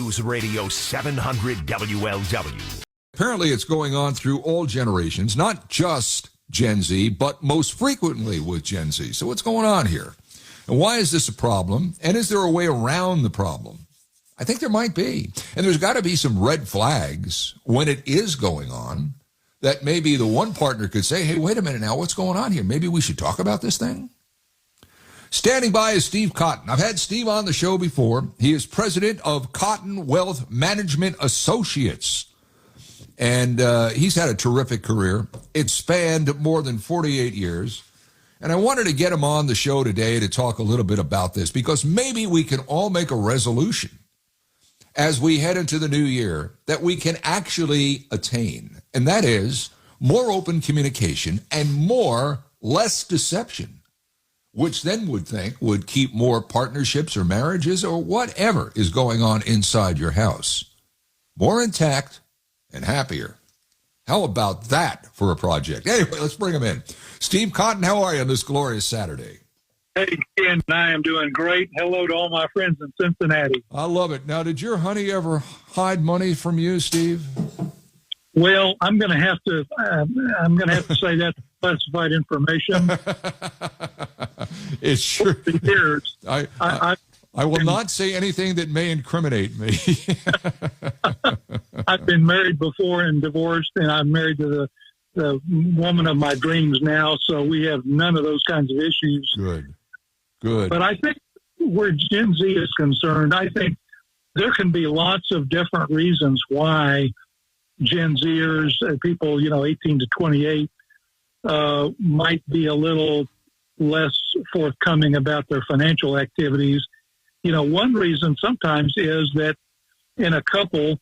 News Radio 700 WLW. Apparently it's going on through all generations, not just Gen Z, but most frequently with Gen Z. So what's going on here? And why is this a problem? And is there a way around the problem? I think there might be. And there's got to be some red flags when it is going on that maybe the one partner could say, hey, wait a minute now, what's going on here? Maybe we should talk about this thing. Standing by is Steve Cotton. I've had Steve on the show before. He is president of Cotton Wealth Management Associates. And he's had a terrific career. It spanned more than 48 years. And I wanted to get him on the show today to talk a little bit about this because maybe we can all make a resolution as we head into the new year that we can actually attain. And that is more open communication and less deception, which then would keep more partnerships or marriages or whatever is going on inside your house more intact and happier. How about that for a project? Anyway, let's bring him in. Steve Cotton, how are you on this glorious Saturday? Hey, Ken, I am doing great. Hello to all my friends in Cincinnati. I love it. Now, did your honey ever hide money from you, Steve? Well, I'm going to have to say that's classified information. It's sure. Years. I will not say anything that may incriminate me. I've been married before and divorced, and I'm married to the woman of my dreams now, so we have none of those kinds of issues. Good. But I think where Gen Z is concerned, I think there can be lots of different reasons why Gen Zers, people, 18 to 28, might be a little less forthcoming about their financial activities. One reason sometimes is that in a couple,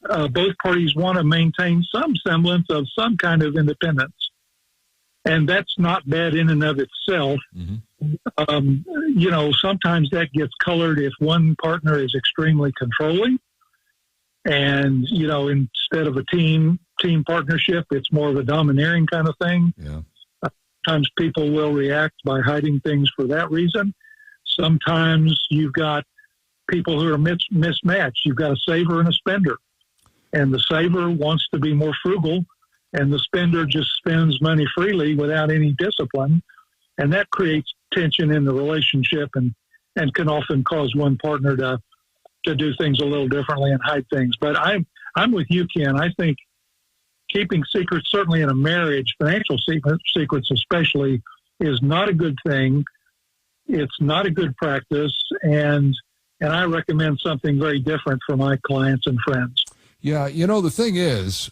both parties want to maintain some semblance of some kind of independence. And that's not bad in and of itself. Mm-hmm. Sometimes that gets colored if one partner is extremely controlling. And, instead of a team partnership, it's more of a domineering kind of thing. Yeah. Sometimes people will react by hiding things for that reason. Sometimes you've got people who are mismatched. You've got a saver and a spender. And the saver wants to be more frugal, and the spender just spends money freely without any discipline. And that creates tension in the relationship and can often cause one partner to do things a little differently and hide things. But I'm with you, Ken. I think keeping secrets, certainly in a marriage, financial secrets especially, is not a good thing. It's not a good practice, and I recommend something very different for my clients and friends. Yeah, the thing is,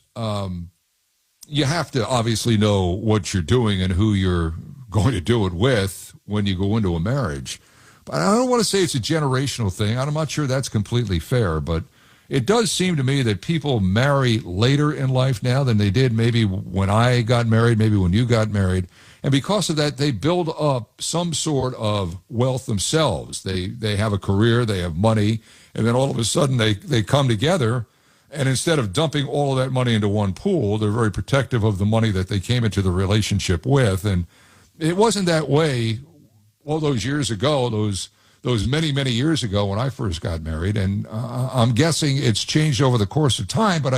you have to obviously know what you're doing and who you're going to do it with when you go into a marriage. But I don't want to say it's a generational thing. I'm not sure that's completely fair, but it does seem to me that people marry later in life now than they did maybe when I got married, maybe when you got married. And because of that, they build up some sort of wealth themselves. They have a career, they have money, and then all of a sudden they come together. And instead of dumping all of that money into one pool, they're very protective of the money that they came into the relationship with. And it wasn't that way all those years ago, those many, many years ago when I first got married. And I'm guessing it's changed over the course of time. But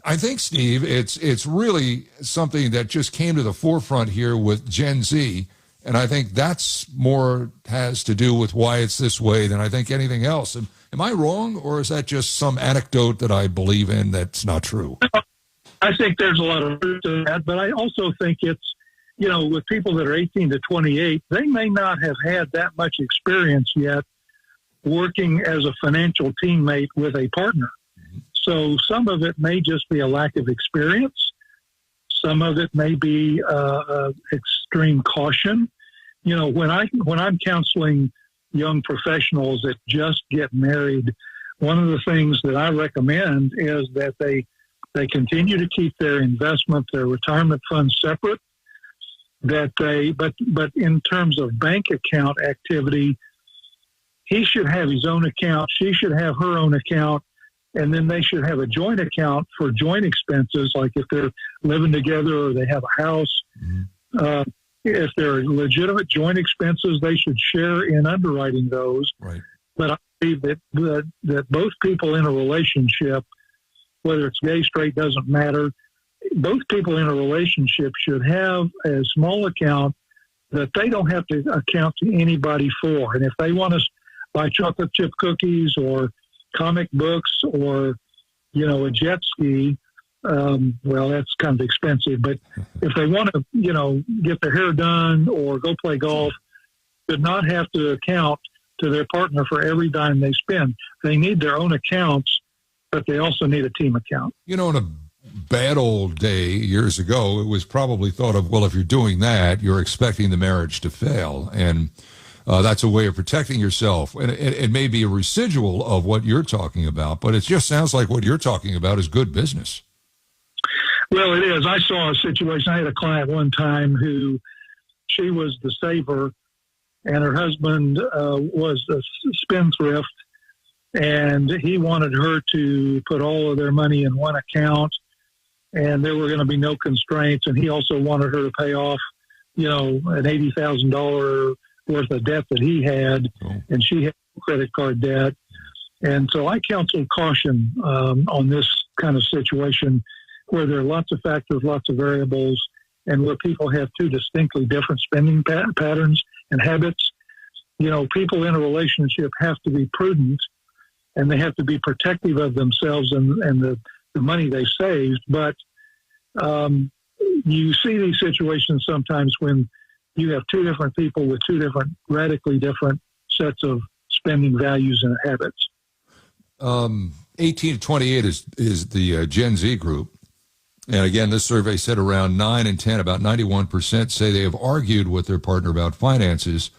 I think, Steve, it's really something that just came to the forefront here with Gen Z. And I think that's more has to do with why it's this way than I think anything else. And am I wrong, or is that just some anecdote that I believe in that's not true? I think there's a lot of truth to that, but I also think it's, with people that are 18 to 28, they may not have had that much experience yet working as a financial teammate with a partner. Mm-hmm. So some of it may just be a lack of experience. Some of it may be extreme caution. When I'm counseling young professionals that just get married, one of the things that I recommend is that they continue to keep their investment, their retirement funds separate. But in terms of bank account activity, he should have his own account, she should have her own account, and then they should have a joint account for joint expenses, like if they're living together or they have a house. Mm-hmm. If they're legitimate joint expenses, they should share in underwriting those. Right. But I believe that both people in a relationship, whether it's gay, straight, doesn't matter, both people in a relationship should have a small account that they don't have to account to anybody for. And if they want to buy chocolate chip cookies or comic books or, a jet ski, well, that's kind of expensive. But if they want to, get their hair done or go play golf, should not have to account to their partner for every dime they spend. They need their own accounts, but they also need a team account. In a bad old day years ago, it was probably thought of, well, if you're doing that, you're expecting the marriage to fail. And that's a way of protecting yourself. And it may be a residual of what you're talking about, but it just sounds like what you're talking about is good business. Well, it is. I saw a situation. I had a client one time who she was the saver, and her husband was a spendthrift, and he wanted her to put all of their money in one account, and there were going to be no constraints. And he also wanted her to pay off, an $80,000 worth of debt that he had, and she had credit card debt. And so I counseled caution on this kind of situation where there are lots of factors, lots of variables, and where people have two distinctly different spending patterns and habits. People in a relationship have to be prudent, and they have to be protective of themselves and the money they saved. But you see these situations sometimes when you have two different people with two different, radically different sets of spending values and habits. 18 to 28 is the Gen Z group. And again, this survey said around 9 and 10, about 91% say they have argued with their partner about finances,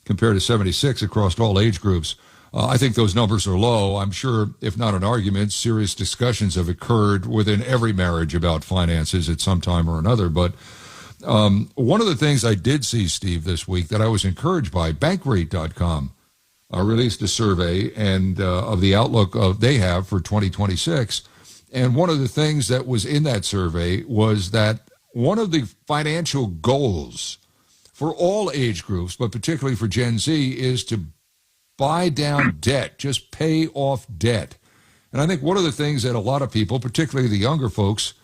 compared to 76 across all age groups. I think those numbers are low. I'm sure, if not an argument, serious discussions have occurred within every marriage about finances at some time or another. But one of the things I did see, Steve, this week that I was encouraged by, Bankrate.com released a survey and of the outlook they have for 2026. And one of the things that was in that survey was that one of the financial goals for all age groups, but particularly for Gen Z, is to buy down debt, just pay off debt. And I think one of the things that a lot of people, particularly the younger folks,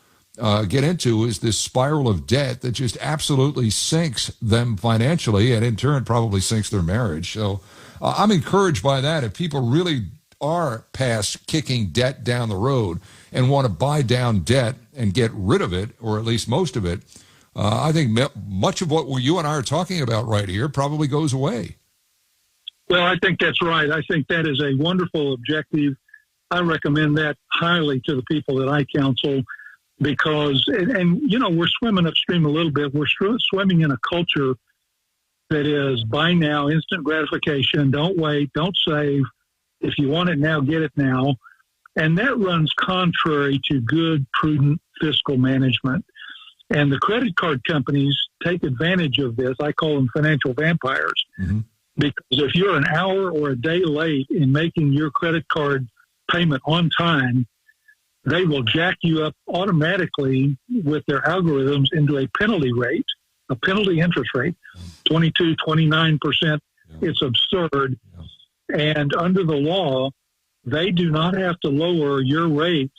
get into is this spiral of debt that just absolutely sinks them financially and in turn probably sinks their marriage. So I'm encouraged by that. If people really are past kicking debt down the road and want to buy down debt and get rid of it, or at least most of it, I think much of what you and I are talking about right here probably goes away. Well, I think that's right. I think that is a wonderful objective. I recommend that highly to the people that I counsel because, and we're swimming upstream a little bit. We're swimming in a culture that is buy now, instant gratification, don't wait, don't save. If you want it now, get it now. And that runs contrary to good, prudent fiscal management. And the credit card companies take advantage of this. I call them financial vampires. Mm-hmm. Because if you're an hour or a day late in making your credit card payment on time, they will jack you up automatically with their algorithms into a penalty rate, a penalty interest rate, 22, 29%. Yeah. It's absurd. Yeah. And under the law, they do not have to lower your rate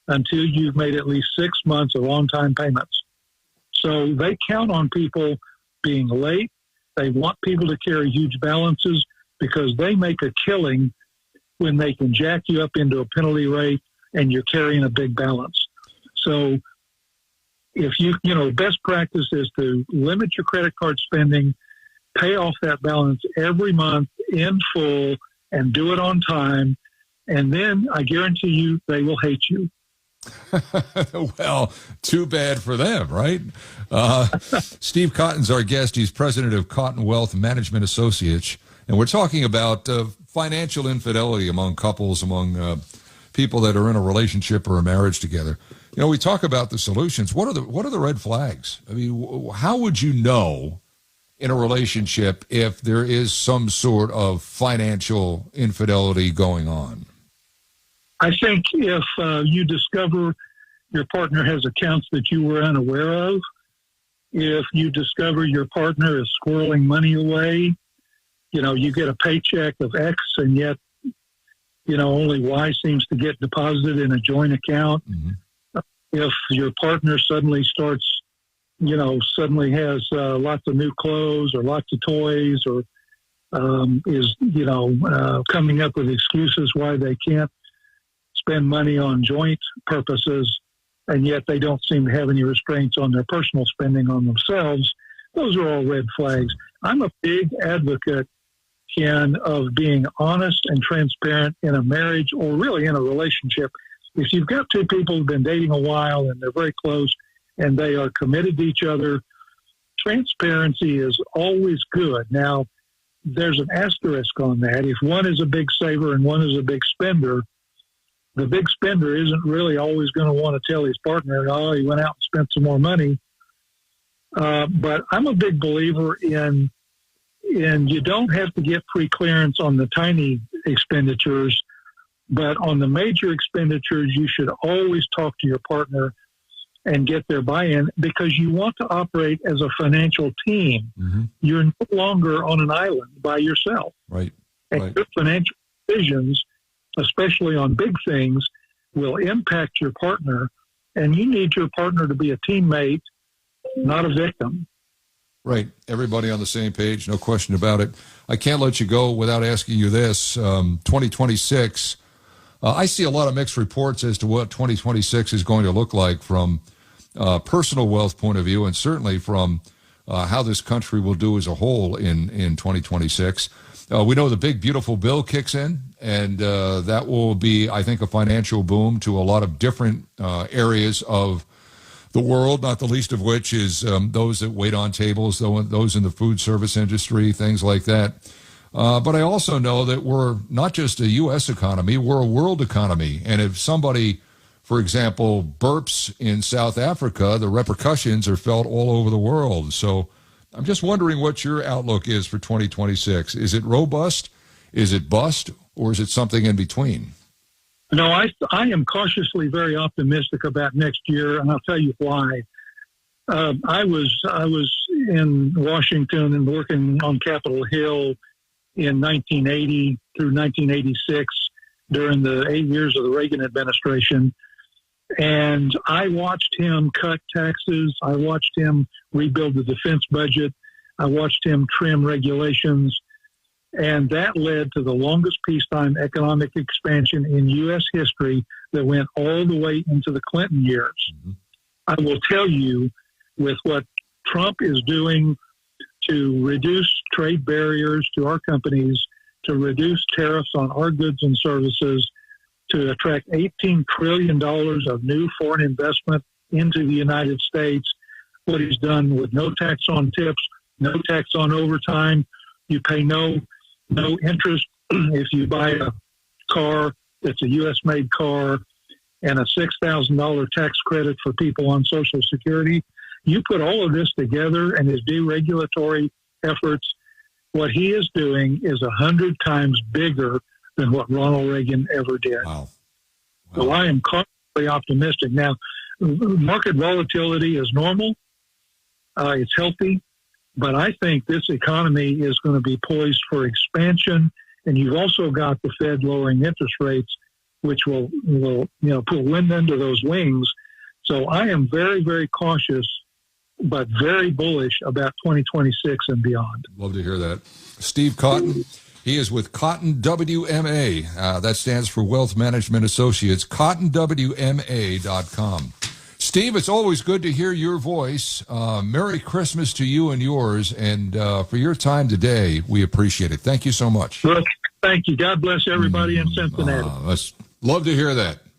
until you've made at least 6 months of on-time payments. So they count on people being late. They want people to carry huge balances because they make a killing when they can jack you up into a penalty rate and you're carrying a big balance. So if best practice is to limit your credit card spending, pay off that balance every month in full and do it on time. And then I guarantee you they will hate you. Well, too bad for them, right? Steve Cotton's our guest. He's president of Cotton Wealth Management Associates, and we're talking about financial infidelity among couples, among people that are in a relationship or a marriage together. We talk about the solutions. What are the red flags? I mean, how would you know in a relationship if there is some sort of financial infidelity going on? I think if you discover your partner has accounts that you were unaware of, if you discover your partner is squirreling money away, you get a paycheck of X and yet, only Y seems to get deposited in a joint account. Mm-hmm. If your partner suddenly starts, suddenly has lots of new clothes or lots of toys or is, coming up with excuses why they can't spend money on joint purposes, and yet they don't seem to have any restraints on their personal spending on themselves, those are all red flags. I'm a big advocate, Ken, of being honest and transparent in a marriage or really in a relationship. If you've got two people who've been dating a while and they're very close and they are committed to each other, transparency is always good. Now, there's an asterisk on that. If one is a big saver and one is a big spender, the big spender isn't really always going to want to tell his partner, oh, he went out and spent some more money. But I'm a big believer in you don't have to get pre-clearance on the tiny expenditures, but on the major expenditures, you should always talk to your partner and get their buy-in because you want to operate as a financial team. Mm-hmm. You're no longer on an island by yourself. Right. And your financial decisions, especially on big things, will impact your partner, and you need your partner to be a teammate, not a victim. Right. Everybody on the same page, no question about it. I can't let you go without asking you this. 2026, I see a lot of mixed reports as to what 2026 is going to look like from personal wealth point of view and certainly from how this country will do as a whole in 2026. We know the big, beautiful bill kicks in, and that will be, I think, a financial boom to a lot of different areas of the world, not the least of which is those that wait on tables, those in the food service industry, things like that. But I also know that we're not just a U.S. economy, we're a world economy. And if somebody, for example, burps in South Africa, the repercussions are felt all over the world. So I'm just wondering what your outlook is for 2026. Is it robust? Is it bust? Or is it something in between? No, I am cautiously very optimistic about next year, and I'll tell you why. I was in Washington and working on Capitol Hill in 1980 through 1986 during the 8 years of the Reagan administration, and I watched him cut taxes. I watched him rebuild the defense budget. I watched him trim regulations. And that led to the longest peacetime economic expansion in U.S. history that went all the way into the Clinton years. Mm-hmm. I will tell you, with what Trump is doing to reduce trade barriers to our companies, to reduce tariffs on our goods and services, to attract $18 trillion of new foreign investment into the United States, what he's done with no tax on tips, no tax on overtime, you pay no interest if you buy a car that's a U.S.-made car, and a $6,000 tax credit for people on Social Security. You put all of this together and his deregulatory efforts, what he is doing is 100 times bigger than what Ronald Reagan ever did. Wow. So I am cautiously optimistic. Now, market volatility is normal. It's healthy. But I think this economy is going to be poised for expansion, and you've also got the Fed lowering interest rates, which will put wind under those wings. So I am very, very cautious, but very bullish about 2026 and beyond. Love to hear that. Steve Cotton, he is with Cotton WMA. That stands for Wealth Management Associates, cottonwma.com. Steve, it's always good to hear your voice. Merry Christmas to you and yours. And for your time today, we appreciate it. Thank you so much. Look, thank you. God bless everybody in Cincinnati. Love to hear that.